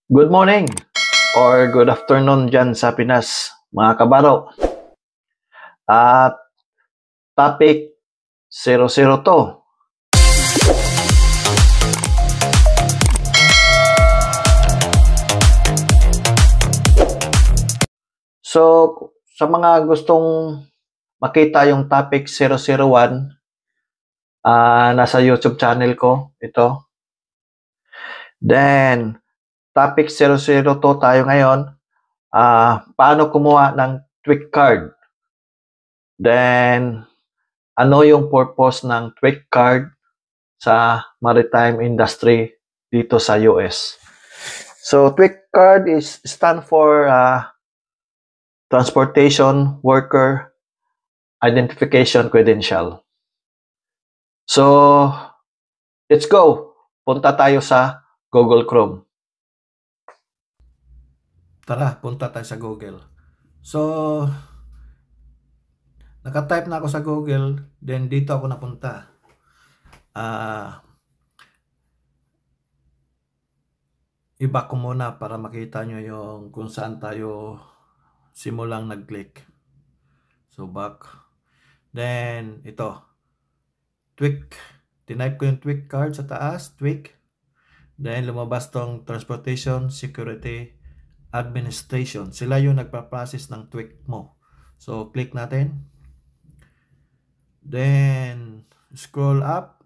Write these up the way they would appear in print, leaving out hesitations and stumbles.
Good morning or good afternoon dyan sa Pinas, mga kabaro. At topic 00 to. So, sa mga gustong makita yung topic 001, nasa YouTube channel ko ito. Then, topic 002 tayo ngayon. Paano kumuha ng tweak card? Then, ano yung purpose ng tweak card sa maritime industry dito sa US? So, tweak card is stand for Transportation Worker Identification Credential. So, let's go. Punta tayo sa Google Chrome. Tara, punta tayo sa Google. So, naka-type na ako sa Google, then dito ako napunta. Iba ko muna para makita nyo yung kung saan tayo simulang nag-click. So, back. Then, ito. Tweak. Tinype ko yung tweak card sa taas. Tweak. Then, lumabas tong Transportation Security Administration. Sila yung nagpa-process ng tweak mo. So, click natin. Then, scroll up.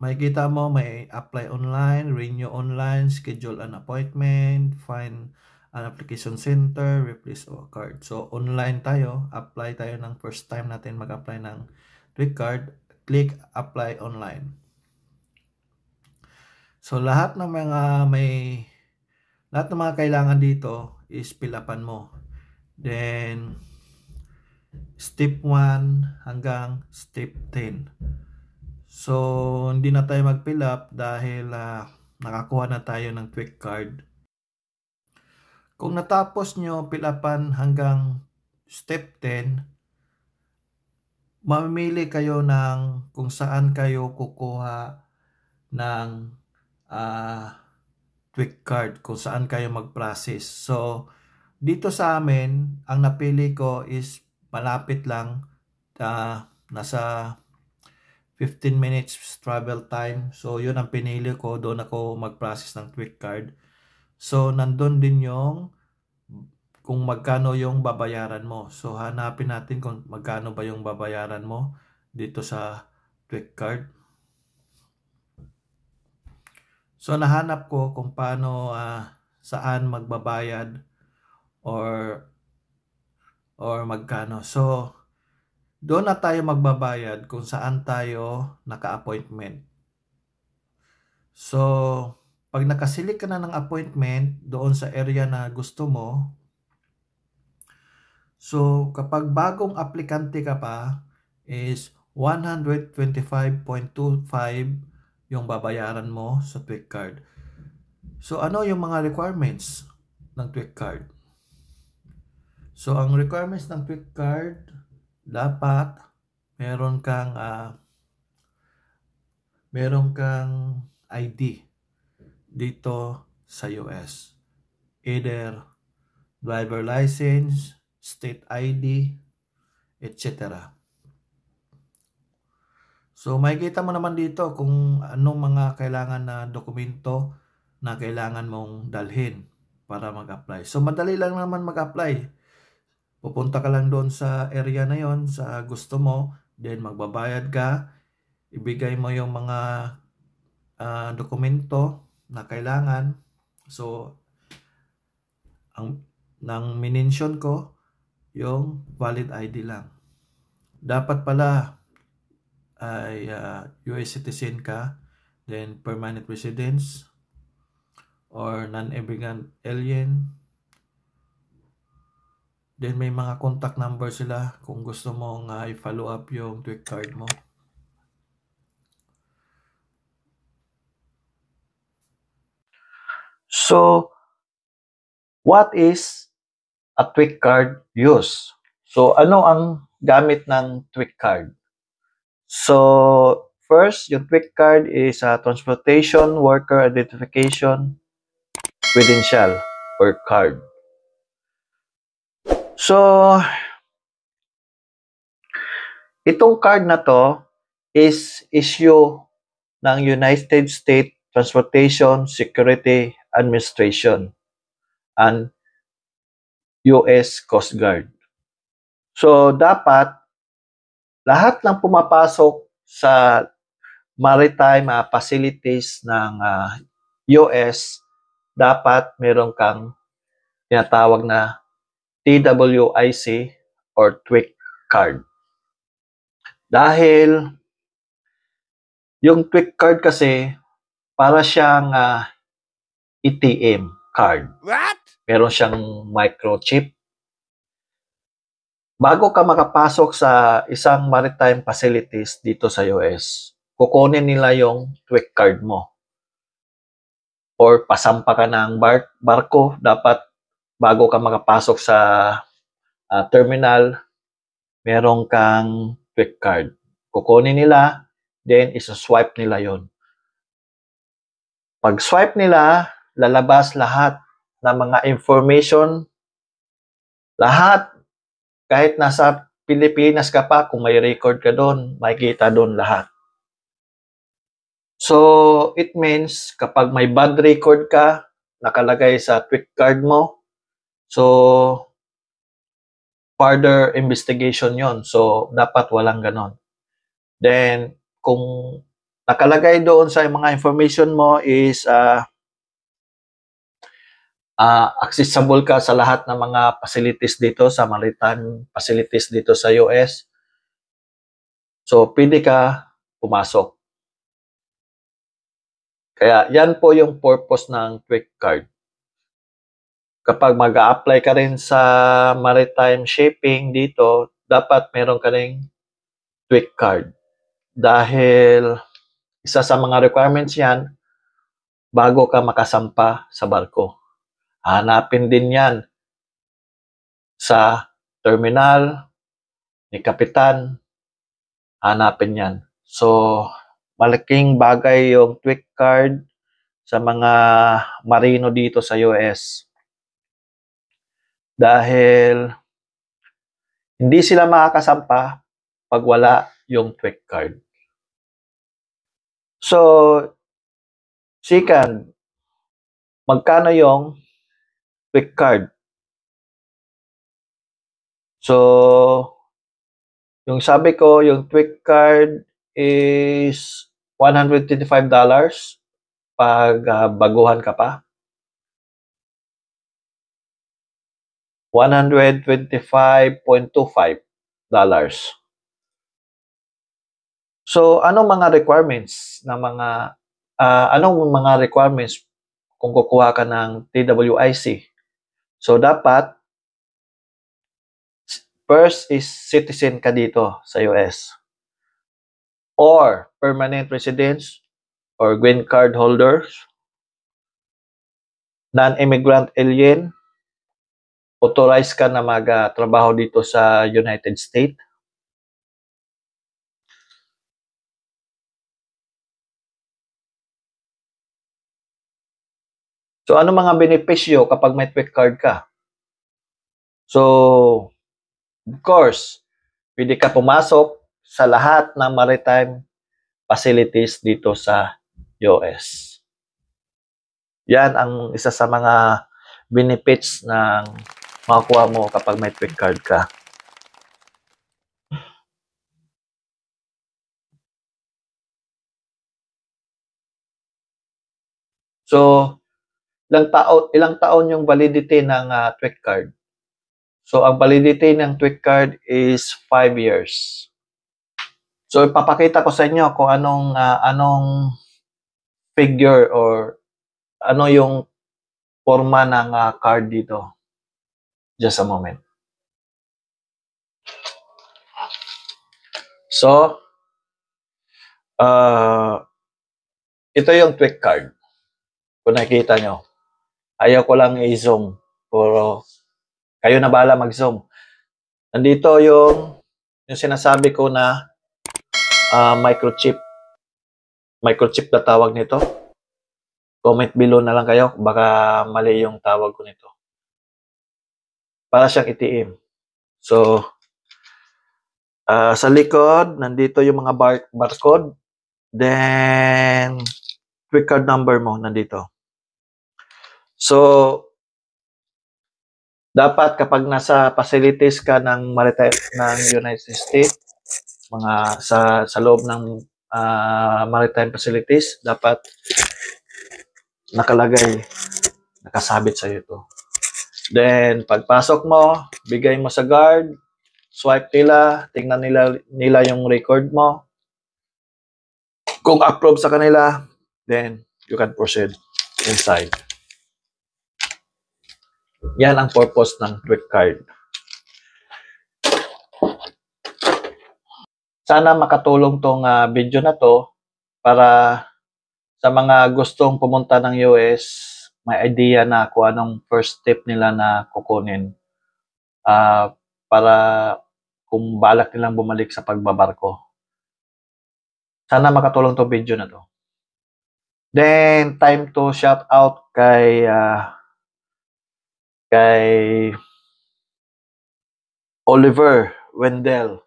Makikita mo may apply online, renew online, schedule an appointment, find an application center, replace a card. So, online tayo. Apply tayo ng first time natin mag-apply ng tweak card. Click apply online. So, lahat ng mga kailangan dito is fill upan mo. Then, step 1 hanggang step 10. So, hindi na tayo mag-fill up dahil nakakuha na tayo ng tweak card. Kung natapos nyo fill upan hanggang step 10, mamimili kayo ng kung saan kayo kukuha ng tweak card, kung saan kayo mag-process. So, dito sa amin, ang napili ko is malapit lang, nasa 15 minutes travel time. So, yun ang pinili ko. Doon ako mag-process ng tweak card. So, nandun din yung kung magkano yung babayaran mo. So, hanapin natin kung magkano ba yung babayaran mo dito sa tweak card. So, nahanap ko kung paano, saan magbabayad or magkano. So, doon na tayo magbabayad kung saan tayo naka-appointment. So, pag nakasilik ka na ng appointment doon sa area na gusto mo, so kapag bagong aplikante ka pa, is 125.25 yung babayaran mo sa tweak card. So, ano yung mga requirements ng tweak card? So, ang requirements ng tweak card, dapat meron kang ID dito sa US. Either driver license, state ID, etc. So, makikita mo naman dito kung anong mga kailangan na dokumento na kailangan mong dalhin para mag-apply. So, madali lang naman mag-apply. Pupunta ka lang doon sa area na yon, sa gusto mo, then magbabayad ka, ibigay mo yung mga dokumento na kailangan. So, nang minention ko, yung valid ID lang. Dapat pala ay US citizen ka, then permanent residence, or non-immigrant alien. Then may mga contact number sila kung gusto mong i-follow up yung tweak card mo. So, what is a tweak card use? So, ano ang gamit ng tweak card? So, first, yung tweak card is a Transportation Worker Identification credential or card. So, itong card na to is issue ng United States Transportation Security Administration and US Coast Guard. So, dapat lahat ng pumapasok sa maritime facilities ng US, dapat meron kang tinatawag na TWIC or TWIC card. Dahil yung TWIC card kasi para siyang ATM card. What? Meron siyang microchip. Bago ka makapasok sa isang maritime facilities dito sa US, kukunin nila yung TWIC card mo. Or pasampa ka ng barko, dapat bago ka makapasok sa terminal, meron kang TWIC card. Kukunin nila, then isa-swipe nila yon. Pag swipe nila, lalabas lahat ng mga information, lahat. Kahit nasa Pilipinas ka pa, kung may record ka doon, makikita doon lahat. So, it means kapag may bad record ka, nakalagay sa TWIC card mo, so, further investigation yon. So, dapat walang ganon. Then, kung nakalagay doon sa mga information mo is accessible ka sa lahat ng mga facilities dito, sa maritime facilities dito sa US. So, pwede ka pumasok. Kaya, yan po yung purpose ng TWIC card. Kapag mag-a-apply ka rin sa maritime shipping dito, dapat meron ka rin TWIC card. Dahil, isa sa mga requirements yan, bago ka makasampa sa barko. Hanapin din yan sa terminal ni kapitan. Hanapin yan. So, malaking bagay yung TWIC card sa mga marino dito sa US. Dahil hindi sila makakasampa pag wala yung TWIC card. So, second, magkano yung TWIC card? So, yung sabi ko, yung TWIC card is $125 pag baguhan ka pa. $125.25. So, anong mga requirements ng requirements kung kukuha ka ng TWIC? So, dapat first is citizen ka dito sa US or permanent residents or green card holders, non-immigrant alien, authorized ka na mag-trabaho dito sa United States. So, ano mga benepisyo kapag may TWIC card ka? So, of course, pwede ka pumasok sa lahat ng maritime facilities dito sa US. Yan ang isa sa mga benefits ng makukuha mo kapag may TWIC card ka. So, ilang taon yung validity ng TWIC card? So, ang validity ng TWIC card is 5 years. So, ipapakita ko sa inyo kung anong figure or ano yung forma ng card dito. Just a moment. So, ito yung TWIC card. Kung nakikita nyo. Ayaw ko lang i-zoom. Pero kayo na bahala mag-zoom. Nandito yung sinasabi ko na microchip. Microchip na tawag nito. Comment below na lang kayo, baka mali yung tawag ko nito. Para siyang itim. So, sa likod, nandito yung mga barcode. Then, quick card number mo nandito. So, dapat kapag nasa facilities ka ng maritime ng United States, mga sa loob ng maritime facilities, dapat nakalagay, nakasabit sa iyo ito. Then, pagpasok mo, bigay mo sa guard, swipe nila, tingnan nila yung record mo. Kung approve sa kanila, then you can proceed inside. Yan ang purpose ng quick card. Sana makatulong tong video na to para sa mga gustong pumunta ng US, may idea na kung anong first step nila na kukunin para kung balak nilang bumalik sa pagbabarko. Sana makatulong tong video na to. Then, time to shout out kay Oliver Wendell,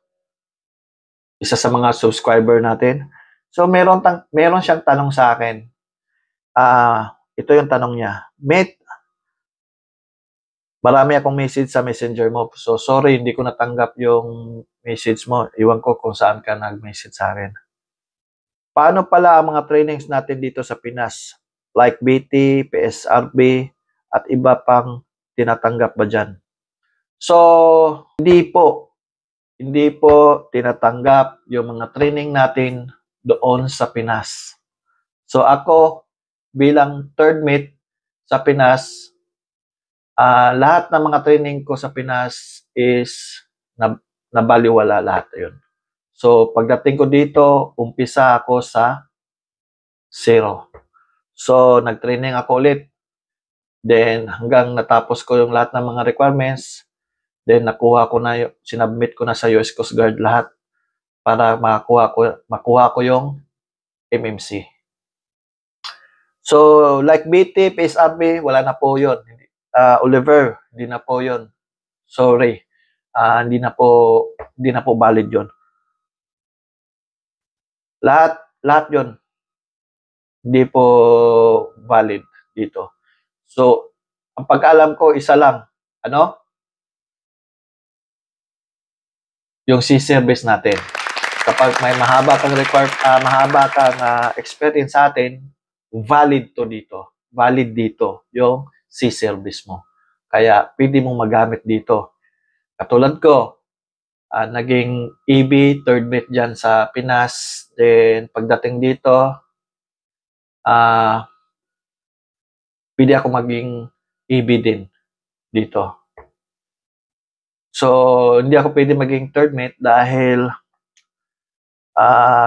isa sa mga subscriber natin. So, meron siyang tanong sa akin. Ito yung tanong niya. Mate, marami akong message sa messenger mo. So, sorry, hindi ko natanggap yung message mo. Iwan ko kung saan ka nag-message sa akin. Paano pala ang mga trainings natin dito sa Pinas? Like BT, PSRB, at iba pang tinatanggap ba dyan? So, hindi po tinatanggap yung mga training natin doon sa Pinas. So, ako, bilang third mate sa Pinas, lahat ng mga training ko sa Pinas is nabaliwala lahat yun. So, pagdating ko dito, umpisa ako sa 0. So, nag-training ako ulit. Then, hanggang natapos ko yung lahat ng mga requirements. Then, sinubmit ko na sa US Coast Guard lahat para makuha ko yung MMC. So, like BT, PSRB, wala na po yun. Oliver, hindi na po yun. Sorry. Hindi na po valid yun. Lahat yun. Hindi po valid dito. So, ang pag-alam ko, isa lang. Ano? Yung C-service natin. Kapag may mahaba kang experience sa atin, valid to dito. Valid dito yung C-service mo. Kaya, pwede mong magamit dito. Katulad ko, naging EB, third mate dyan sa Pinas. Then, pagdating dito, pwede ako maging EB din dito. So, hindi ako pwede maging third mate dahil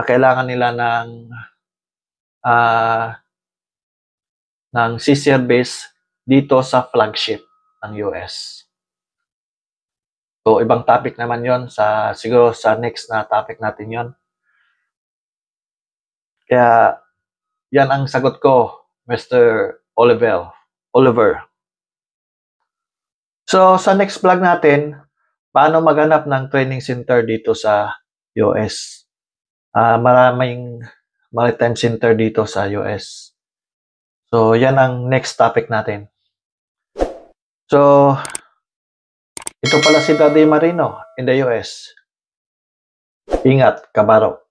kailangan nila ng C-service dito sa flagship ng US. So, ibang topic naman yon, siguro sa next na topic natin yon. Kaya, yan ang sagot ko, Mr. Oliver. So, sa next vlog natin, paano maghanap ng training center dito sa US? Maraming maritime center dito sa US. So, yan ang next topic natin. So, ito pala si Daddy Marino in the US. Ingat, kabaro.